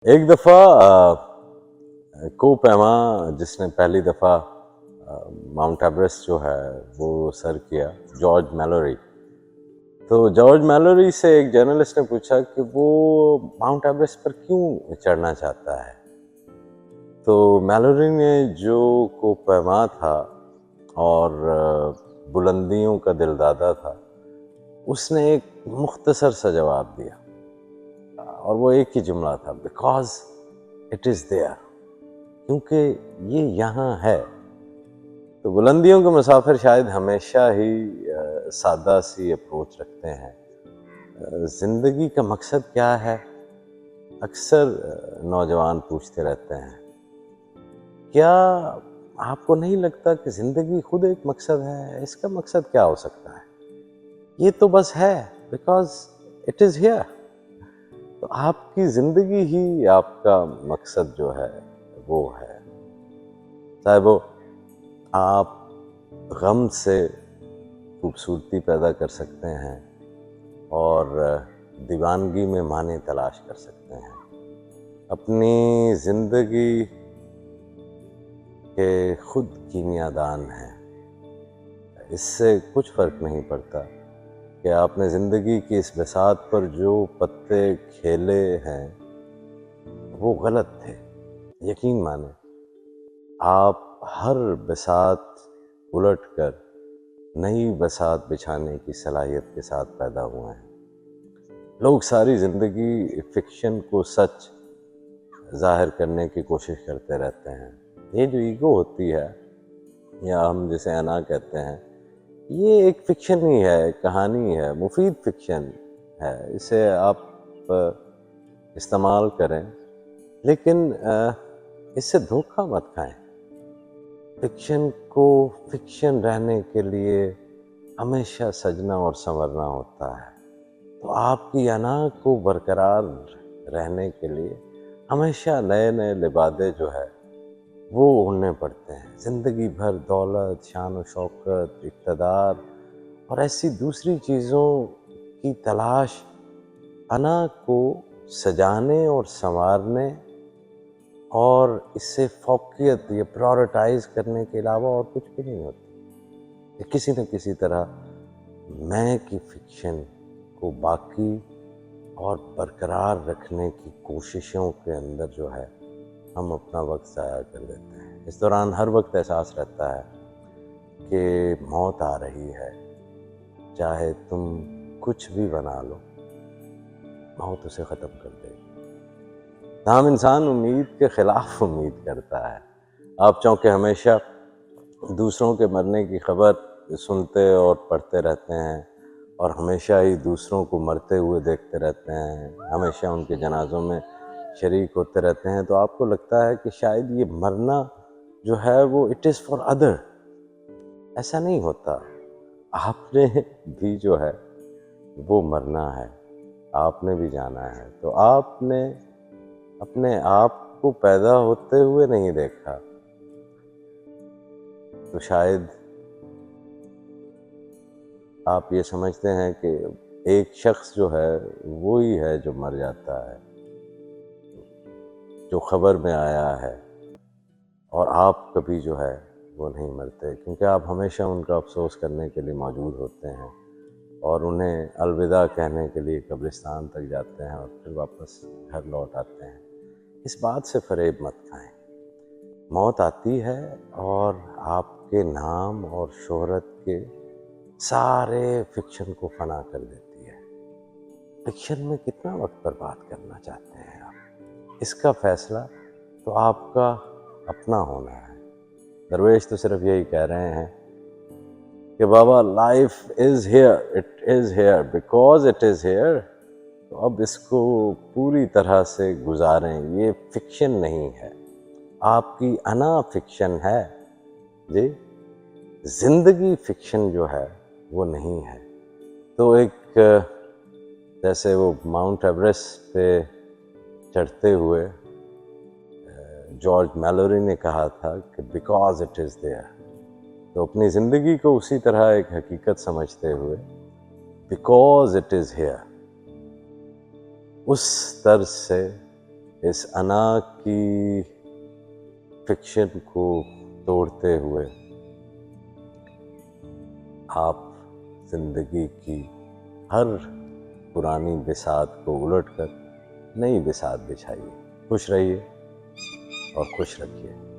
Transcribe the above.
ایک دفعہ کو پیما جس نے پہلی دفعہ ماؤنٹ ایوریسٹ جو ہے وہ سر کیا، جارج میلوری. تو جارج میلوری سے ایک جرنلسٹ نے پوچھا کہ وہ ماؤنٹ ایوریسٹ پر کیوں چڑھنا چاہتا ہے. تو میلوری نے جو کو پیما تھا اور بلندیوں کا دل دادا تھا، اس نے ایک مختصر سا جواب دیا، اور وہ ایک ہی جملہ تھا: بیکاز اٹ از دیئر، کیونکہ یہ یہاں ہے. تو بلندیوں کے مسافر شاید ہمیشہ ہی سادہ سی اپروچ رکھتے ہیں. زندگی کا مقصد کیا ہے؟ اکثر نوجوان پوچھتے رہتے ہیں. کیا آپ کو نہیں لگتا کہ زندگی خود ایک مقصد ہے؟ اس کا مقصد کیا ہو سکتا ہے؟ یہ تو بس ہے، بیکاز اٹ از ہیئر. تو آپ کی زندگی ہی آپ کا مقصد جو ہے وہ ہے. صاحبو، آپ غم سے خوبصورتی پیدا کر سکتے ہیں اور دیوانگی میں معنی تلاش کر سکتے ہیں. اپنی زندگی کے خود کیمیا دان ہیں. اس سے کچھ فرق نہیں پڑتا کہ آپ نے زندگی کی اس بساط پر جو پتے کھیلے ہیں وہ غلط تھے. یقین مانیں، آپ ہر بساط الٹ کر نئی بساط بچھانے کی صلاحیت کے ساتھ پیدا ہوئے ہیں. لوگ ساری زندگی فکشن کو سچ ظاہر کرنے کی کوشش کرتے رہتے ہیں. یہ جو ایگو ہوتی ہے، یا ہم جسے انا کہتے ہیں، یہ ایک فکشن ہی ہے، ایک کہانی ہے، مفید فکشن ہے. اسے آپ استعمال کریں، لیکن اس سے دھوکہ مت کھائیں. فکشن کو فکشن رہنے کے لیے ہمیشہ سجنا اور سنورنا ہوتا ہے. تو آپ کی انا کو برقرار رہنے کے لیے ہمیشہ نئے نئے لبادے جو ہے وہ اڑنے پڑتے ہیں. زندگی بھر دولت، شان و شوکت، اقتدار اور ایسی دوسری چیزوں کی تلاش انا کو سجانے اور سنوارنے اور اس سے فوقیت یا پرائورٹائز کرنے کے علاوہ اور کچھ بھی نہیں ہوتی. کہ کسی نہ کسی طرح میں کی فکشن کو باقی اور برقرار رکھنے کی کوششوں کے اندر جو ہے ہم اپنا وقت ضائع کر دیتے ہیں. اس دوران ہر وقت احساس رہتا ہے کہ موت آ رہی ہے. چاہے تم کچھ بھی بنا لو، موت اسے ختم کر دے گی. تاہم انسان امید کے خلاف امید کرتا ہے. آپ چونکہ ہمیشہ دوسروں کے مرنے کی خبر سنتے اور پڑھتے رہتے ہیں، اور ہمیشہ ہی دوسروں کو مرتے ہوئے دیکھتے رہتے ہیں، ہمیشہ ان کے جنازوں میں شریک ہوتے رہتے ہیں، تو آپ کو لگتا ہے کہ شاید یہ مرنا جو ہے وہ اٹ از فار ادر. ایسا نہیں ہوتا. آپ نے بھی جو ہے وہ مرنا ہے، آپ نے بھی جانا ہے. تو آپ نے اپنے آپ کو پیدا ہوتے ہوئے نہیں دیکھا، تو شاید آپ یہ سمجھتے ہیں کہ ایک شخص جو ہے وہی ہے جو مر جاتا ہے، جو خبر میں آیا ہے، اور آپ کبھی جو ہے وہ نہیں مرتے، کیونکہ آپ ہمیشہ ان کا افسوس کرنے کے لیے موجود ہوتے ہیں اور انہیں الوداع کہنے کے لیے قبرستان تک جاتے ہیں اور پھر واپس گھر لوٹ آتے ہیں. اس بات سے فریب مت کھائیں. موت آتی ہے اور آپ کے نام اور شہرت کے سارے فکشن کو فنا کر دیتی ہے. فکشن میں کتنا وقت برباد کرنا چاہتے ہیں آپ؟ اس کا فیصلہ تو آپ کا اپنا ہونا ہے. درویش تو صرف یہی کہہ رہے ہیں کہ بابا life is here, it is here, because it is here. تو اب اس کو پوری طرح سے گزاریں. یہ فکشن نہیں ہے، آپ کی انا فکشن ہے. جی، زندگی فکشن جو ہے وہ نہیں ہے. تو ایک جیسے وہ ماؤنٹ ایوریسٹ پہ چڑھتے ہوئے جارج میلوری نے کہا تھا کہ بیکاز اٹ از دیئر. تو اپنی زندگی کو اسی طرح ایک حقیقت سمجھتے ہوئے بیکاز اٹ از ہیئر، اس طرز سے اس انا کی فکشن کو توڑتے ہوئے آپ زندگی کی ہر پرانی بساط کو الٹ کر نئی بساط بچھائیے. خوش رہیے اور خوش رکھیے.